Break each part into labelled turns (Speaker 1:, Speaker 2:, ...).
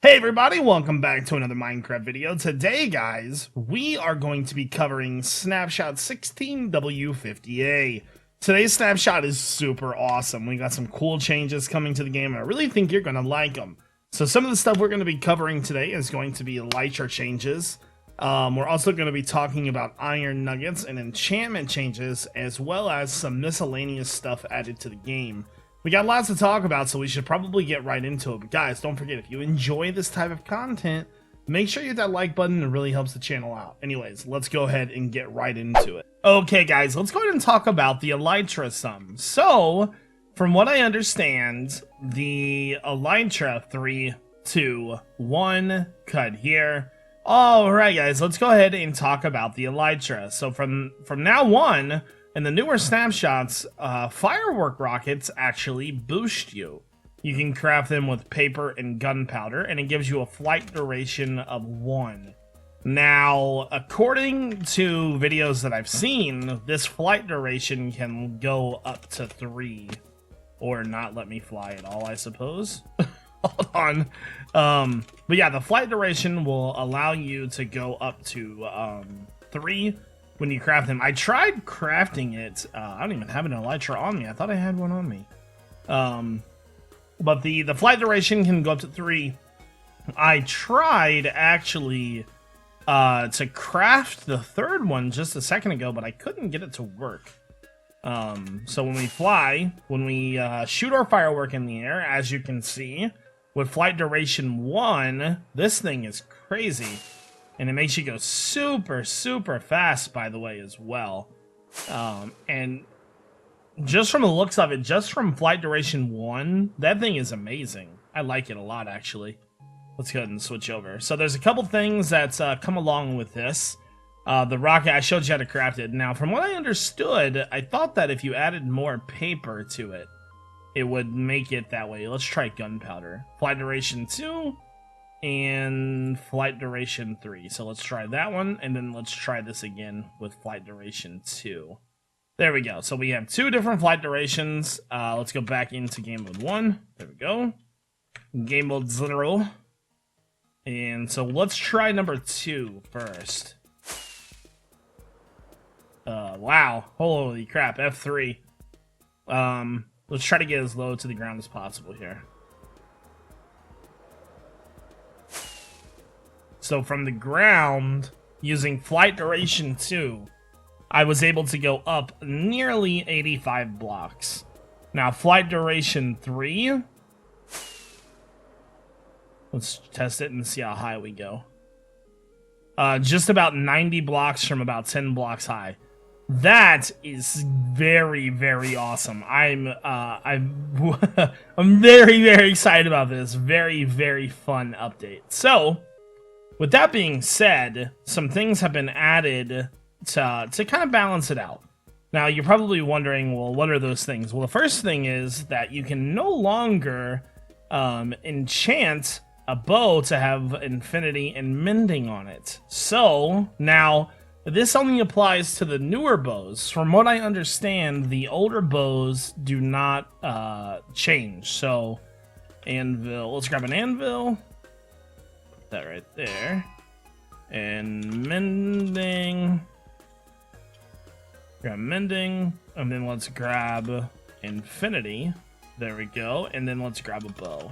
Speaker 1: Hey everybody, welcome back to another Minecraft video. Today, guys, we are going to be covering Snapshot 16W50A. Today's snapshot is super awesome. We got some cool changes coming to the game, and I really think you're going to like them. So some of the stuff we're going to be covering today is going to be Elytra changes. We're also going to be talking about iron nuggets and enchantment changes, as well as some miscellaneous stuff added to the game. We got lots to talk about, so we should probably get right into it. But guys, don't forget, if you enjoy this type of content, make sure you hit that like button. It really helps the channel out. Anyways, let's go ahead and get right into it. Okay, guys, let's go ahead and talk about the Elytra sum. So, from what I understand, the Elytra 3, 2, 1, cut here. Alright, guys, let's go ahead and talk about the Elytra. So, from now on, in the newer snapshots, firework rockets actually boost you. You can craft them with paper and gunpowder, and it gives you a flight duration of 1. Now, according to videos that I've seen, this flight duration can go up to 3. Or not let me fly at all, I suppose. Hold on. But yeah, the flight duration will allow you to go up to 3. When you craft them. I tried crafting it. I don't even have an Elytra on me. I thought I had one on me. But the flight duration can go up to 3. I tried actually to craft the third one just a second ago, but I couldn't get it to work. So when we fly, when we shoot our firework in the air, as you can see, with flight duration 1, this thing is crazy. And it makes you go super, super fast, by the way, as well. And just from the looks of it, just from flight duration 1, that thing is amazing. I like it a lot, actually. Let's go ahead and switch over. So there's a couple things that come along with this. The rocket, I showed you how to craft it. Now, from what I understood, I thought that if you added more paper to it, it would make it that way. Let's try gunpowder. Flight duration 2. And flight duration 3. So let's try that one, and then let's try this again with flight duration 2. There we go. So we have 2 different flight durations. Let's go back into game mode 1. There we go. Game mode 0. And so let's try number 2 first. Wow. Holy crap. F3. Let's try to get as low to the ground as possible here. So from the ground, using flight duration 2, I was able to go up nearly 85 blocks. Now, flight duration 3, let's test it and see how high we go. Just about 90 blocks from about 10 blocks high. That is very, very awesome. I'm very, very excited about this. Very, very fun update. So, with that being said, some things have been added to kind of balance it out. Now, you're probably wondering, well, what are those things? Well, the first thing is that you can no longer enchant a bow to have infinity and mending on it. So, now, this only applies to the newer bows. From what I understand, the older bows do not change. So, anvil. Let's grab an anvil. That right there, and mending, grab mending, and then let's grab infinity. There we go, and then let's grab a bow.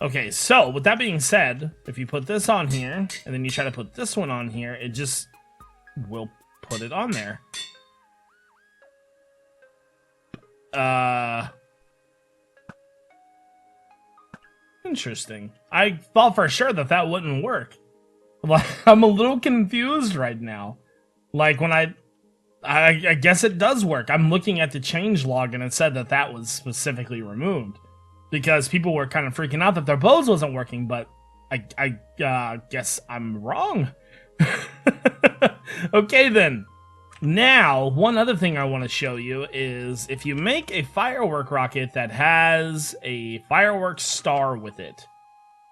Speaker 1: Okay, so with that being said, if you put this on here and then you try to put this one on here, it just will put it on there. Interesting. I thought for sure that that wouldn't work. Like, I'm a little confused right now. Like, when I guess it does work. I'm looking at the change log and it said that that was specifically removed. Because people were kind of freaking out that their bows wasn't working, but I guess I'm wrong. Okay, then. Now, one other thing I want to show you is if you make a firework rocket that has a firework star with it.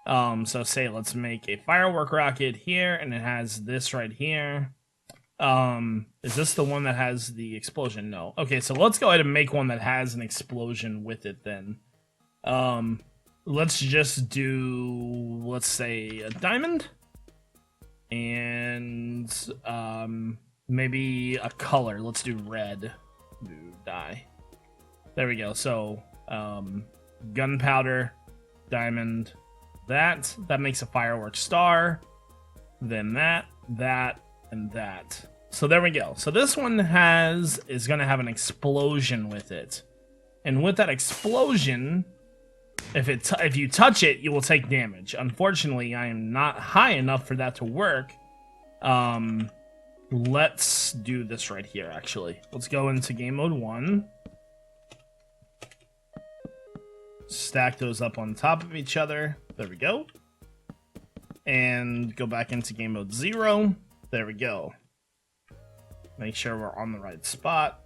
Speaker 1: So say let's make a firework rocket here, and it has this right here. Is this the one that has the explosion? No. Okay, so let's go ahead and make one that has an explosion with it then. Let's just do let's say a diamond. And maybe a color. Let's do red. Dye. There we go. So gunpowder, diamond, that makes a fireworks star. Then that, and that. So there we go. So this one is going to have an explosion with it. And with that explosion, if you touch it, you will take damage. Unfortunately, I am not high enough for that to work. Let's do this right here, actually. Let's go into game mode 1. Stack those up on top of each other. There we go. And go back into game mode 0. There we go. Make sure we're on the right spot.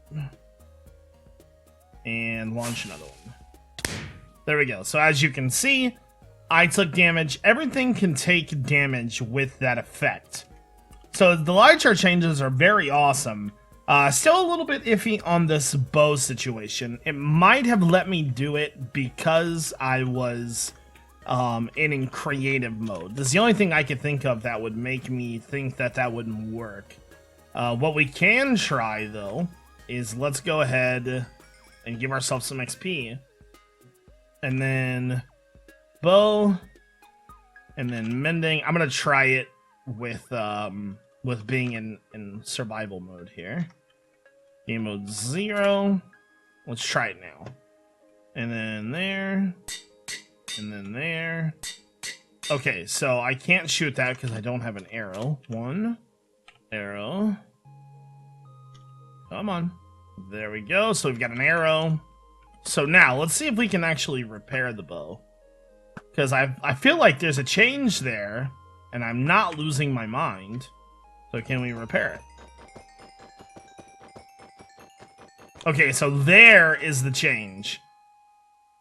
Speaker 1: And launch another one. There we go. So as you can see, I took damage. Everything can take damage with that effect. So the light chart changes are very awesome. Still a little bit iffy on this bow situation. It might have let me do it because I was in creative mode. This is the only thing I could think of that would make me think that wouldn't work. What we can try, though, is let's go ahead and give ourselves some XP. And then bow. And then mending. I'm going to try it with being in survival mode here. Game mode 0. Let's try it now. And then there. And then there. Okay, so I can't shoot that because I don't have an arrow. 1 arrow. Come on. There we go. So we've got an arrow. So now, let's see if we can actually repair the bow. Because I feel like there's a change there, and I'm not losing my mind. So can we repair it? Okay, so there is the change.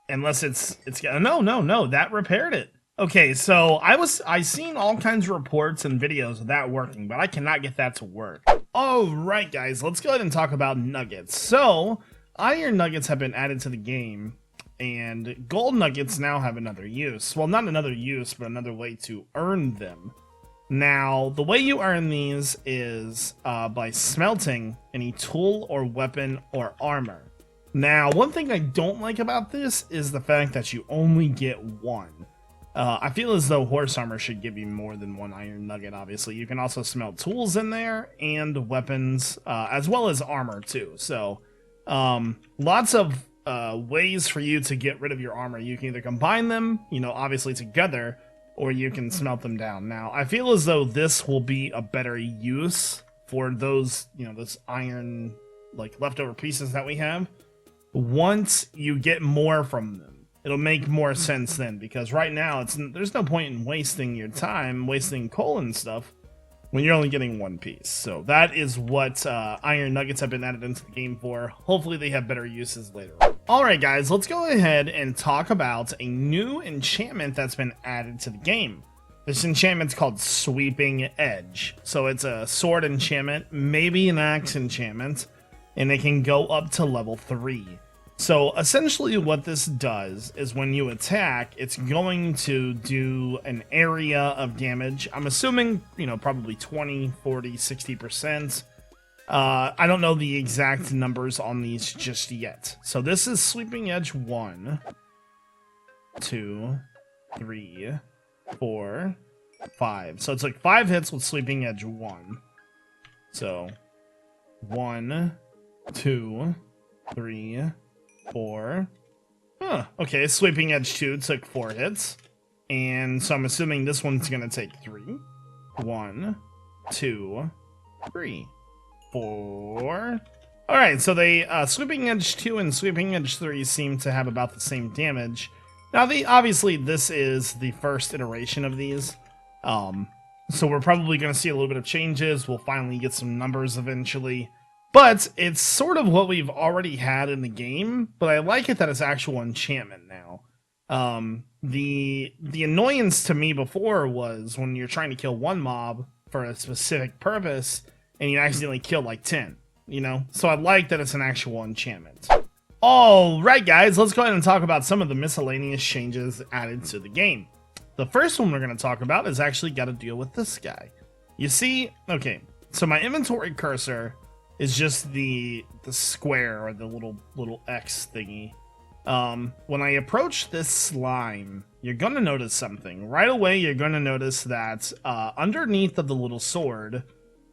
Speaker 1: Unless it's no, that repaired it. Okay, so I seen all kinds of reports and videos of that working, but I cannot get that to work. Alright guys, let's go ahead and talk about nuggets. So, iron nuggets have been added to the game, and gold nuggets now have another use. Well, not another use, but another way to earn them. Now, the way you earn these is by smelting any tool or weapon or armor. Now, one thing I don't like about this is the fact that you only get one. I feel as though horse armor should give you more than one iron nugget, obviously. You can also smelt tools in there and weapons, as well as armor, too. So, lots of ways for you to get rid of your armor. You can either combine them, obviously together, or you can smelt them down. Now, I feel as though this will be a better use for those, those iron, leftover pieces that we have. Once you get more from them, it'll make more sense then, because right now there's no point in wasting your time wasting coal and stuff when you're only getting one piece. So that is what iron nuggets have been added into the game for. Hopefully they have better uses later on. Alright guys, let's go ahead and talk about a new enchantment that's been added to the game. This enchantment's called Sweeping Edge. So it's a sword enchantment, maybe an axe enchantment, and it can go up to level 3. So essentially what this does is when you attack, it's going to do an area of damage. I'm assuming, probably 20, 40, 60%. I don't know the exact numbers on these just yet. So this is Sweeping Edge 1, 2, 3, 4, 5. So it's like 5 hits with Sweeping Edge 1. So 1, 2, 3, 4. Okay, Sweeping Edge 2 took 4 hits. And so I'm assuming this one's going to take 3. 1, 2, 3, 4. Alright, so they Sweeping Edge 2 and Sweeping Edge 3 seem to have about the same damage. Now, obviously, this is the first iteration of these. So we're probably going to see a little bit of changes. We'll finally get some numbers eventually. But it's sort of what we've already had in the game, but I like it that it's actual enchantment now. The annoyance to me before was when you're trying to kill one mob for a specific purpose, and you accidentally kill like 10, So I like that it's an actual enchantment. Alright guys, let's go ahead and talk about some of the miscellaneous changes added to the game. The first one we're going to talk about is actually got to deal with this guy. You see, okay, so my inventory cursor is just the square or the little X thingy. When I approach this slime, you're going to notice something. Right away, you're going to notice that underneath of the little sword,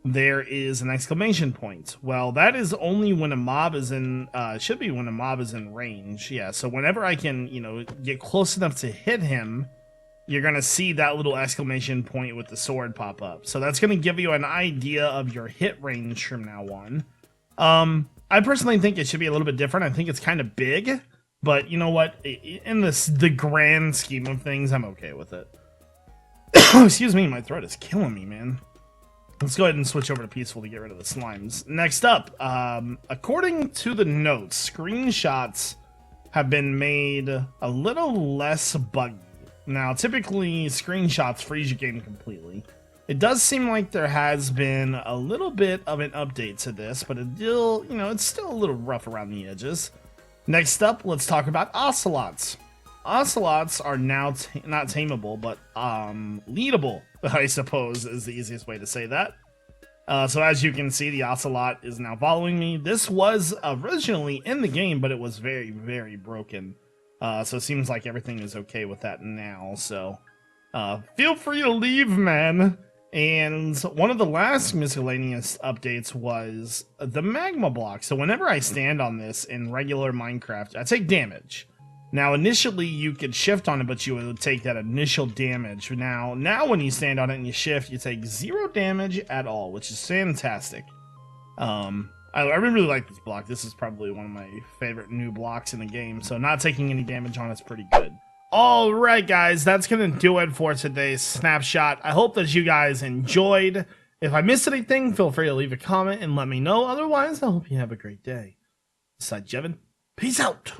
Speaker 1: there is an exclamation point. Well, that is only when a mob is in, should be when a mob is in range. Yeah, so whenever I can, you know, get close enough to hit him, you're going to see that little exclamation point with the sword pop up. So that's going to give you an idea of your hit range from now on. I personally think it should be a little bit different. I think it's kind of big, but you know what? In the grand scheme of things, I'm okay with it. Excuse me, my throat is killing me, man. Let's go ahead and switch over to peaceful to get rid of the slimes. Next up, according to the notes, screenshots have been made a little less buggy. Now, typically, screenshots freeze your game completely. It does seem like there has been a little bit of an update to this, but it still, you know, it's still a little rough around the edges. Next up, let's talk about ocelots. Ocelots are now not tameable, but leadable, I suppose, is the easiest way to say that. So as you can see, the ocelot is now following me. This was originally in the game, but it was very, very broken. So it seems like everything is okay with that now. So feel free to leave, man. And one of the last miscellaneous updates was the magma block. So whenever I stand on this in regular Minecraft, I take damage. Now, initially, you could shift on it, but you would take that initial damage. Now when you stand on it and you shift, you take 0 damage at all, which is fantastic. I really like this block. This is probably one of my favorite new blocks in the game, so not taking any damage on it's pretty good. Alright guys, that's going to do it for today's snapshot. I hope that you guys enjoyed. If I missed anything, feel free to leave a comment and let me know. Otherwise, I hope you have a great day. This is iJevin. Peace out!